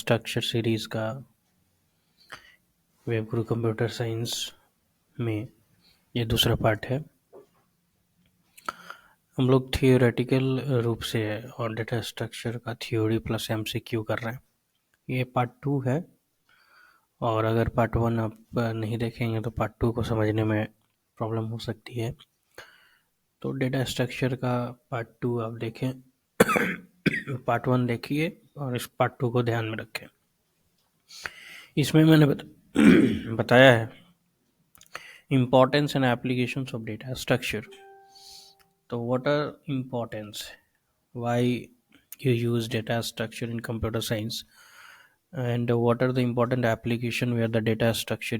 Structure series का web गुरु computer science में ये दूसरा पार्ट है। हम लोग थियोरेटिकल रूप से और डेटा स्ट्रक्चर का थ्योरी प्लस एमसीक्यू कर रहे हैं। ये पार्ट 2 है और अगर पार्ट 1 आप नहीं देखेंगे तो पार्ट 2 को समझने में प्रॉब्लम हो सकती है। तो डेटा स्ट्रक्चर का पार्ट 2 आप देखें, पार्ट 1 देखिए और इस पार्ट 2 को ध्यान में रखें। इसमें मैंने बताया है importance and applications of data structure. So what are importance, why you use data structure in computer science, and what are the important application where the data structure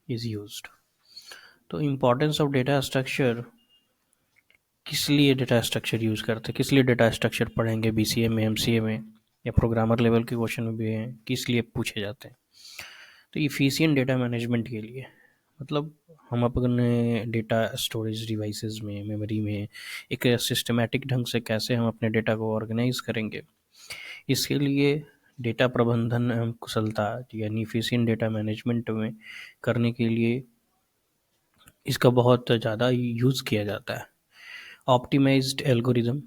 is used. तो importance of data structure, किस लिए data structure use करते हैं, किस लिए data structure पढ़ेंगे BCA में, MCA में या प्रोग्रामर लेवल के क्वेश्चन में भी हैं, किस लिए पूछे जाते हैं। तो इफ़िशिएंट डेटा मैनेजमेंट के लिए, मतलब हम अपने डेटा स्टोरेज डिवाइसेस में, मेमोरी में एक सिस्टमेटिक ढंग से कैसे हम अपने डेटा को ऑर्गेनाइज करेंगे, इसके लिए डेटा प्रबंधन एवं कुशलता यानी इफ़िशिएंट डेटा मैनेजमेंट में करने के लिए इसका बहुत ज़्यादा यूज़ किया जाता है। ऑप्टिमाइज्ड एल्गोरिदम,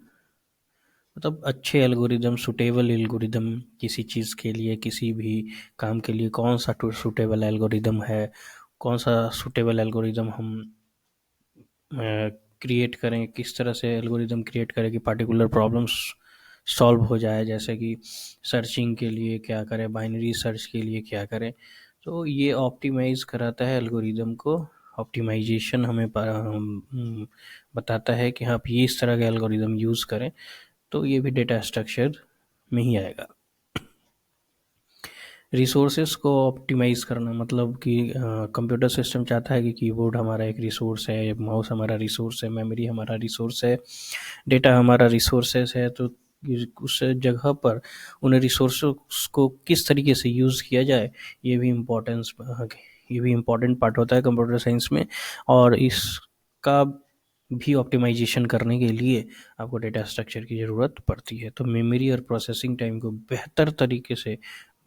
मतलब अच्छे एल्गोरिदम, सूटेबल एल्गोरिदम किसी चीज़ के लिए, किसी भी काम के लिए कौन सा सूटेबल एल्गोरिदम है, कौन सा सूटेबल एल्गोरिदम हम क्रिएट करें, किस तरह से एल्गोरिदम क्रिएट करें कि पार्टिकुलर प्रॉब्लम्स सॉल्व हो जाए। जैसे कि सर्चिंग के लिए क्या करें, बाइनरी सर्च के लिए क्या करें। तो ये ऑप्टिमाइज कराता है एल्गोरिदम को, ऑप्टिमाइजेशन हमें बताता है कि आप ये इस तरह का एल्गोरिदम यूज़ करें। तो ये भी डेटा स्ट्रक्चर में ही आएगा। रिसोर्सेस को ऑप्टिमाइज करना, मतलब कि कंप्यूटर सिस्टम चाहता है कि कीबोर्ड हमारा एक रिसोर्स है, माउस हमारा रिसोर्स है, मेमोरी हमारा रिसोर्स है, डेटा हमारा रिसोर्सेस है। तो उस जगह पर उन रिसोर्स को किस तरीके से यूज़ किया जाए, ये भी इम्पोर्टेंट पार्ट होता है कंप्यूटर साइंस में। और इसका भी ऑप्टिमाइजेशन करने के लिए आपको डेटा स्ट्रक्चर की ज़रूरत पड़ती है। तो मेमोरी और प्रोसेसिंग टाइम को बेहतर तरीके से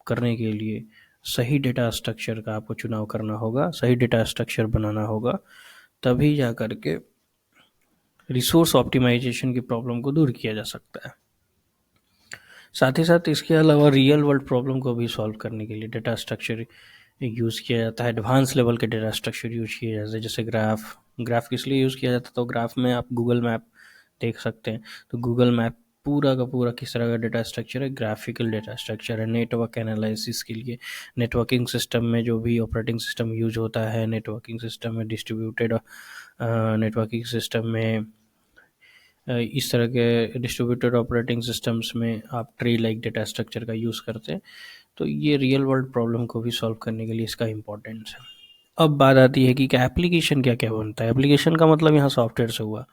करने के लिए सही डेटा स्ट्रक्चर का आपको चुनाव करना होगा, सही डेटा स्ट्रक्चर बनाना होगा, तभी जा कर के रिसोर्स ऑप्टिमाइजेशन की प्रॉब्लम को दूर किया जा सकता है। साथ ही साथ इसके अलावा रियल वर्ल्ड प्रॉब्लम को भी सॉल्व करने के लिए डेटा स्ट्रक्चर यूज़ किया जाता है। एडवांस लेवल के डेटा स्ट्रक्चर यूज़ किए जाते हैं, जैसे ग्राफ किस लिए यूज़ किया जाता है, तो ग्राफ में आप गूगल मैप देख सकते हैं। तो गूगल मैप पूरा का पूरा किस तरह का डेटा स्ट्रक्चर है, ग्राफिकल डेटा स्ट्रक्चर है। नेटवर्क एनालिसिस के लिए, नेटवर्किंग सिस्टम में जो भी ऑपरेटिंग सिस्टम यूज होता है, नेटवर्किंग सिस्टम में डिस्ट्रीब्यूटेड नेटवर्किंग सिस्टम में, इस तरह के डिस्ट्रीब्यूटेड ऑपरेटिंग सिस्टम्स में आप ट्री लाइक डेटा स्ट्रक्चर का यूज़ करते हैं। तो ये रियल वर्ल्ड प्रॉब्लम को भी सॉल्व करने के लिए इसका इम्पोर्टेंस है। अब बात आती है कि क्या एप्लीकेशन क्या क्या बनता है। एप्लीकेशन का मतलब यहाँ सॉफ्टवेयर से हुआ।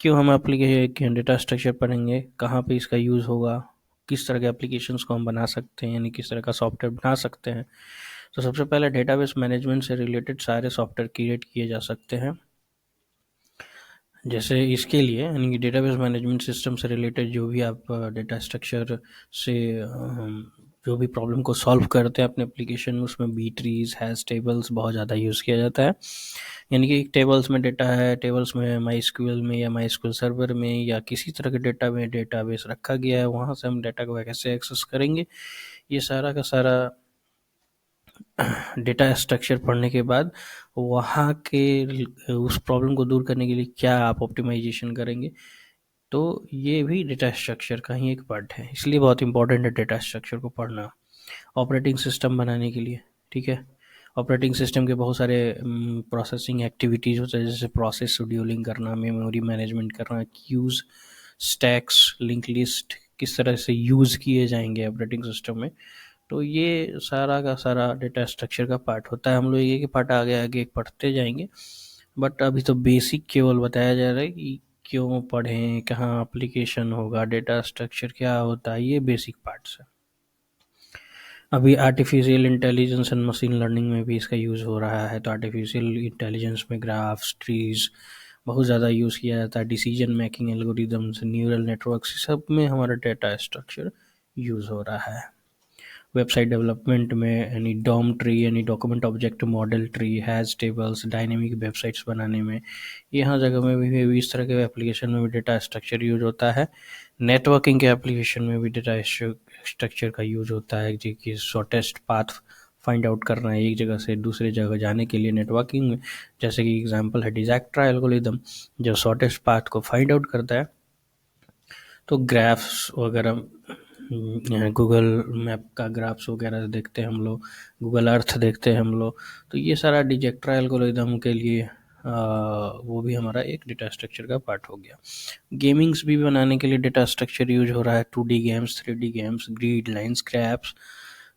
क्यों हम एप्लीकेशन डेटा स्ट्रक्चर पढ़ेंगे, कहाँ पे इसका यूज़ होगा, किस तरह के एप्लीकेशंस को हम बना सकते हैं, यानी किस तरह का सॉफ्टवेयर बना सकते हैं। तो सबसे पहले डेटाबेस मैनेजमेंट से रिलेटेड सारे सॉफ्टवेयर क्रिएट किए जा सकते हैं। जैसे इसके लिए यानी कि डेटाबेस मैनेजमेंट सिस्टम से रिलेटेड जो भी आप डेटा स्ट्रक्चर से जो भी प्रॉब्लम को सॉल्व करते हैं अपने एप्लीकेशन में, उसमें बी ट्रीज, हैश टेबल्स बहुत ज़्यादा यूज़ किया जाता है। यानी कि एक टेबल्स में डेटा है, टेबल्स में MySQL में या MySQL सर्वर में या किसी तरह के डेटा में डेटाबेस रखा गया है, वहाँ से हम डेटा को कैसे एक्सेस करेंगे, ये सारा का सारा डेटा स्ट्रक्चर पढ़ने के बाद वहाँ के उस प्रॉब्लम को दूर करने के लिए क्या आप ऑप्टिमाइजेशन करेंगे। तो ये भी डेटा स्ट्रक्चर का ही एक पार्ट है, इसलिए बहुत इंपॉर्टेंट है डेटा स्ट्रक्चर को पढ़ना ऑपरेटिंग सिस्टम बनाने के लिए। ठीक है, ऑपरेटिंग सिस्टम के बहुत सारे प्रोसेसिंग एक्टिविटीज़ होते हैं, जैसे प्रोसेस शेड्यूलिंग करना, मेमोरी मैनेजमेंट करना, क्यूज़, स्टैक्स, लिंक लिस्ट किस तरह से यूज़ किए जाएंगे ऑपरेटिंग सिस्टम में। तो ये सारा का सारा डेटा स्ट्रक्चर का पार्ट होता है। हम लोग एक पार्ट आगे आगे पढ़ते जाएंगे, बट अभी तो बेसिक केवल बताया जा रहा है कि क्यों पढ़ें, कहाँ एप्लीकेशन होगा, डेटा स्ट्रक्चर क्या होता है, ये बेसिक पार्ट्स है। अभी artificial intelligence and machine learning में भी इसका यूज़ हो रहा है। तो आर्टिफिशियल इंटेलिजेंस में ग्राफ्स, ट्रीज बहुत ज़्यादा यूज़ किया जाता है। Decision making algorithms, neural networks, सब में हमारा डेटा स्ट्रक्चर यूज़ हो रहा है। वेबसाइट डेवलपमेंट में, यानी डॉम ट्री यानी document object model tree, hash tables, dynamic websites बनाने में, यहाँ जगह में भी इस तरह के एप्लीकेशन में भी डेटा स्ट्रक्चर यूज होता है। नेटवर्किंग के एप्लीकेशन में भी डेटा स्ट्रक्चर का यूज होता है, जो कि शॉर्टेस्ट पाथ फाइंड आउट करना है एक जगह से दूसरी जगह जाने के लिए नेटवर्किंग में। जैसे कि एग्जांपल है डिजैक्ट्रा एल्गोरिदम, जो शॉर्टेस्ट पाथ को फाइंड आउट करता है। तो ग्राफ्स वगैरह, गूगल मैप का ग्राफ्स वगैरह देखते हैं हम लोग, गूगल अर्थ देखते हैं हम लोग, तो ये सारा डिजैक्ट्रा एल्गोरिदम के लिए वो भी हमारा एक डेटा स्ट्रक्चर का पार्ट हो गया। गेमिंग्स भी बनाने के लिए डेटा स्ट्रक्चर यूज हो रहा है, 2D games, 3D games, grid lines, graphs.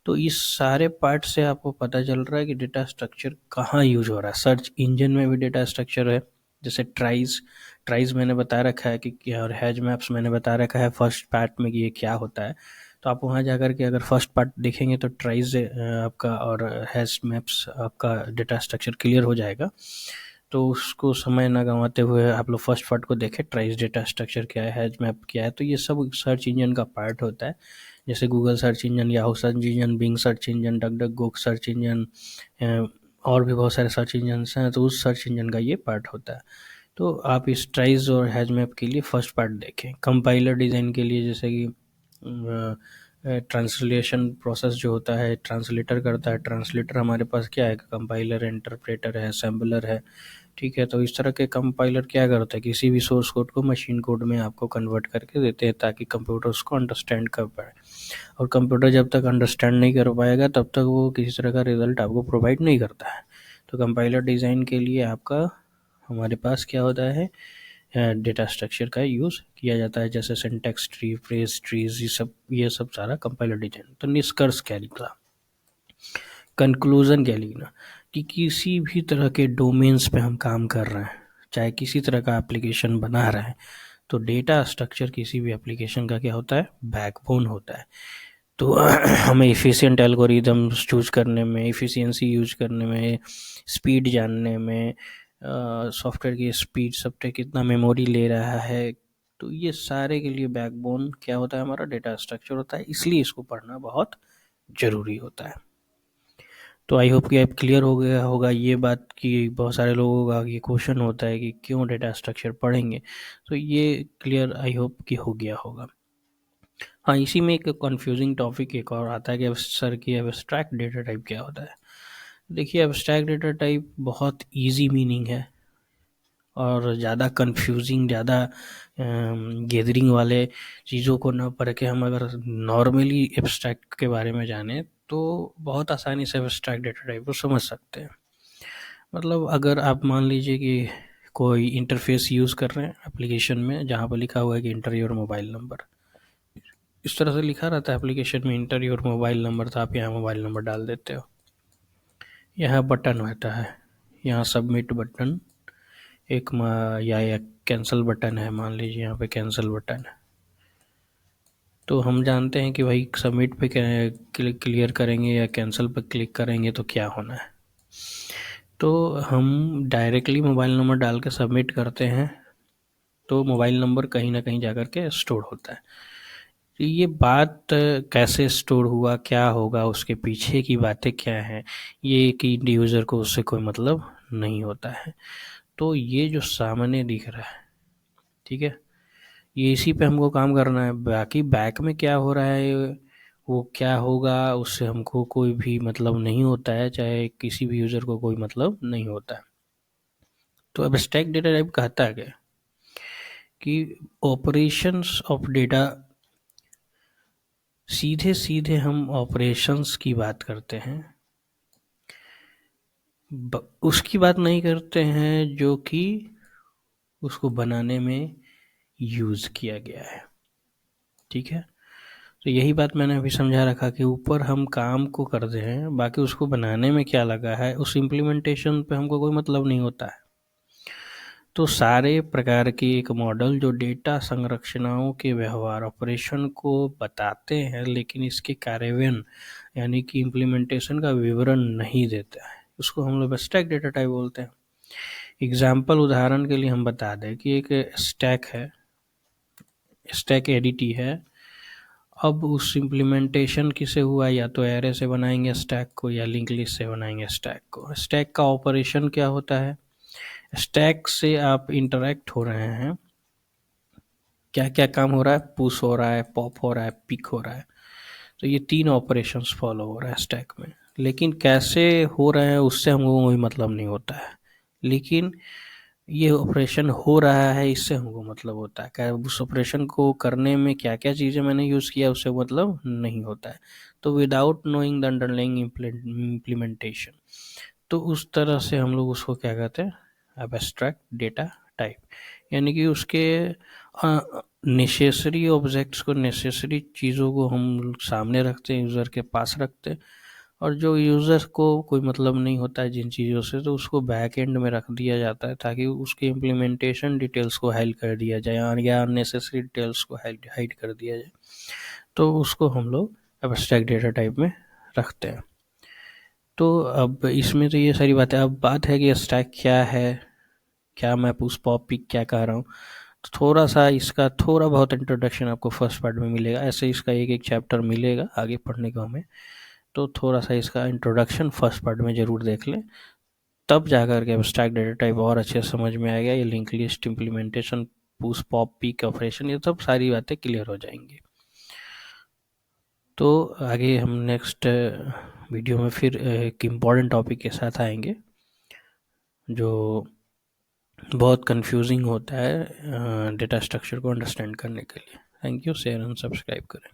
तो इस सारे पार्ट से आपको पता चल रहा है कि डेटा स्ट्रक्चर कहाँ यूज हो रहा है। सर्च इंजन में भी डेटा स्ट्रक्चर है, जैसे ट्राइज मैंने बता रखा है कि क्या, और हैज मैप्स मैंने बता रखा है फर्स्ट पार्ट में कि ये क्या होता है। तो आप वहाँ जाकर के अगर फर्स्ट पार्ट देखेंगे तो ट्राइज आपका और हैज मैप्स आपका डेटा स्ट्रक्चर क्लियर हो जाएगा। तो उसको समय ना गंवाते हुए आप लोग फर्स्ट पार्ट को देखें, ट्राइज डेटा स्ट्रक्चर क्या है, हैज मैप क्या है। तो ये सब सर्च इंजन का पार्ट होता है, जैसे Google search engine, Yahoo search engine, Bing search engine, DuckDuckGo search engine, और भी बहुत सारे सर्च इंजन हैं। तो उस सर्च इंजन का ये पार्ट होता है। तो आप इस ट्राइज और हैज मैप के लिए फर्स्ट पार्ट देखें। कंपाइलर डिज़ाइन के लिए जैसे कि ट्रांसलेशन प्रोसेस जो होता है, ट्रांसलेटर करता है। ट्रांसलेटर हमारे पास क्या है, कंपाइलर है, इंटरप्रेटर है, असेंबलर है, ठीक है। तो इस तरह के कंपाइलर क्या करता है, किसी भी सोर्स कोड को मशीन कोड में आपको कन्वर्ट करके देते हैं ताकि कंप्यूटर उसको अंडरस्टैंड कर पाए। और कंप्यूटर जब तक अंडरस्टैंड नहीं कर पाएगा तब तक वो किसी तरह का रिजल्ट आपको प्रोवाइड नहीं करता है। तो कंपाइलर डिज़ाइन के लिए आपका हमारे पास क्या होता है, डेटा स्ट्रक्चर का यूज़ किया जाता है, जैसे सिंटैक्स ट्री, फ्रेज ट्रीज, ये सब सारा कंपाइलर डिज़ाइन। तो निष्कर्ष क्या निकला, कंक्लूजन क्या लिखना, कि किसी भी तरह के डोमेन्स पे हम काम कर रहे हैं, चाहे किसी तरह का एप्लीकेशन बना रहे हैं, तो डेटा स्ट्रक्चर किसी भी एप्लीकेशन का क्या होता है, बैकबोन होता है। तो हमें एफिशिएंट एल्गोरिदम्स चूज करने में, एफिशिएंसी यूज करने में, स्पीड जानने में, सॉफ्टवेयर की स्पीड, सॉफ्टवेयर कितना मेमोरी ले रहा है, तो ये सारे के लिए बैकबोन क्या होता है, हमारा डेटा स्ट्रक्चर होता है। इसलिए इसको पढ़ना बहुत ज़रूरी होता है। तो आई होप कि अब क्लियर हो गया होगा ये बात, कि बहुत सारे लोगों का ये क्वेश्चन होता है कि क्यों डेटा स्ट्रक्चर पढ़ेंगे। तो ये क्लियर आई होप कि हो गया होगा। हाँ, इसी में एक कंफ्यूजिंग टॉपिक एक और आता है कि सर की एब्स्ट्रैक्ट डेटा टाइप क्या होता है। देखिए, एब्स्ट्रैक्ट डेटा टाइप बहुत इजी मीनिंग है, और ज़्यादा कंफ्यूजिंग, ज़्यादा गैदरिंग वाले चीज़ों को ना पढ़ के हम अगर नॉर्मली एब्स्ट्रैक्ट के बारे में जाने तो बहुत आसानी से एब्स्ट्रैक्ट डेटा टाइप को समझ सकते हैं। मतलब अगर आप मान लीजिए कि कोई इंटरफेस यूज़ कर रहे हैं एप्लीकेशन में, जहाँ पर लिखा हुआ है कि इंटर योर मोबाइल नंबर, इस तरह से लिखा रहता है एप्लीकेशन में, इंटर योर मोबाइल नंबर, तो आप यहाँ मोबाइल नंबर डाल देते हो। यहाँ बटन रहता है, यहाँ सबमिट बटन या कैंसिल बटन है, मान लीजिए यहाँ पे कैंसिल बटन है। तो हम जानते हैं कि भाई सबमिट पे क्लियर करेंगे या कैंसिल पे क्लिक करेंगे तो क्या होना है। तो हम डायरेक्टली मोबाइल नंबर डाल के सबमिट करते हैं तो मोबाइल नंबर कहीं ना कहीं जाकर के स्टोर होता है। तो ये बात कैसे स्टोर हुआ, क्या होगा, उसके पीछे की बातें क्या हैं, ये कि यूज़र को उससे कोई मतलब नहीं होता है। तो ये जो सामने दिख रहा है, ठीक है, ये इसी पे हमको काम करना है। बाकी बैक में क्या हो रहा है, वो क्या होगा, उससे हमको कोई भी मतलब नहीं होता है, चाहे किसी भी यूज़र को कोई मतलब नहीं होता है। तो एब्स्ट्रैक्ट डेटा टाइप कहता है क्या, कि ऑपरेशंस ऑफ डेटा, सीधे सीधे हम ऑपरेशंस की बात करते हैं, उसकी बात नहीं करते हैं जो कि उसको बनाने में यूज़ किया गया है, ठीक है। तो यही बात मैंने अभी समझा रखा कि ऊपर हम काम को करते हैं, बाकी उसको बनाने में क्या लगा है, उस इम्प्लीमेंटेशन पे हमको कोई मतलब नहीं होता है। तो सारे प्रकार के एक मॉडल जो डेटा संरचनाओं के व्यवहार, ऑपरेशन को बताते हैं, लेकिन इसके कार्यान्वयन यानी कि इम्प्लीमेंटेशन का विवरण नहीं देता है, उसको हम लोग एब्स्ट्रैक्ट डेटा टाइप बोलते हैं। एग्जाम्पल, उदाहरण के लिए हम बता दें कि एक स्टैक है, स्टैक एडिटी है, अब उस इम्प्लीमेंटेशन किसे हुआ, या तो एरे से बनाएंगे स्टैक को या लिंक लिस्ट से बनाएंगे स्टैक को। स्टैक का ऑपरेशन क्या होता है, स्टैक से आप इंटरेक्ट हो रहे हैं, क्या क्या काम हो रहा है, पुश हो रहा है, पॉप हो रहा है, पिक हो रहा है। तो ये 3 ऑपरेशंस फॉलो हो रहा है स्टैक में। लेकिन कैसे हो रहे हैं उससे हमको कोई मतलब नहीं होता है, लेकिन ये ऑपरेशन हो रहा है इससे हमको मतलब होता है। क्या उस ऑपरेशन को करने में क्या क्या चीज़ें मैंने यूज़ किया उससे मतलब नहीं होता है। तो without knowing the underlying implementation, तो उस तरह से हम लोग उसको क्या कहते हैं, एब्स्ट्रैक्ट डेटा टाइप। यानी कि उसके नेसेसरी ऑब्जेक्ट्स को, नेसेसरी चीज़ों को हम सामने रखते हैं, यूज़र के पास रखते हैं, और जो यूज़र को कोई मतलब नहीं होता है जिन चीज़ों से, तो उसको बैक एंड में रख दिया जाता है ताकि उसके इम्प्लीमेंटेशन डिटेल्स को हाइड कर दिया जाए या अननेसेसरी डिटेल्स को हाइड कर दिया जाए। तो उसको हम लोग एब्स्ट्रैक्ट डेटा टाइप में रखते हैं। तो अब इसमें तो ये सारी बातें, अब बात है कि स्टैक क्या है, क्या मैं उस पॉप पिक क्या कह रहा हूँ। तो थोड़ा सा इसका थोड़ा बहुत इंट्रोडक्शन आपको फर्स्ट पार्ट में मिलेगा, ऐसे इसका एक एक चैप्टर मिलेगा आगे पढ़ने को हमें। तो थोड़ा सा इसका इंट्रोडक्शन फर्स्ट पार्ट में ज़रूर देख लें, तब जाकर के एब्स्ट्रैक्ट डेटा टाइप और अच्छे से समझ में आएगा। ये link list, implementation, push pop peek operation, ये सब सारी बातें क्लियर हो जाएंगी। तो आगे हम नेक्स्ट वीडियो में फिर एक इम्पॉर्टेंट टॉपिक के साथ आएंगे जो बहुत कंफ्यूजिंग होता है डेटा स्ट्रक्चर को अंडरस्टैंड करने के लिए। Thank you, share and subscribe करें।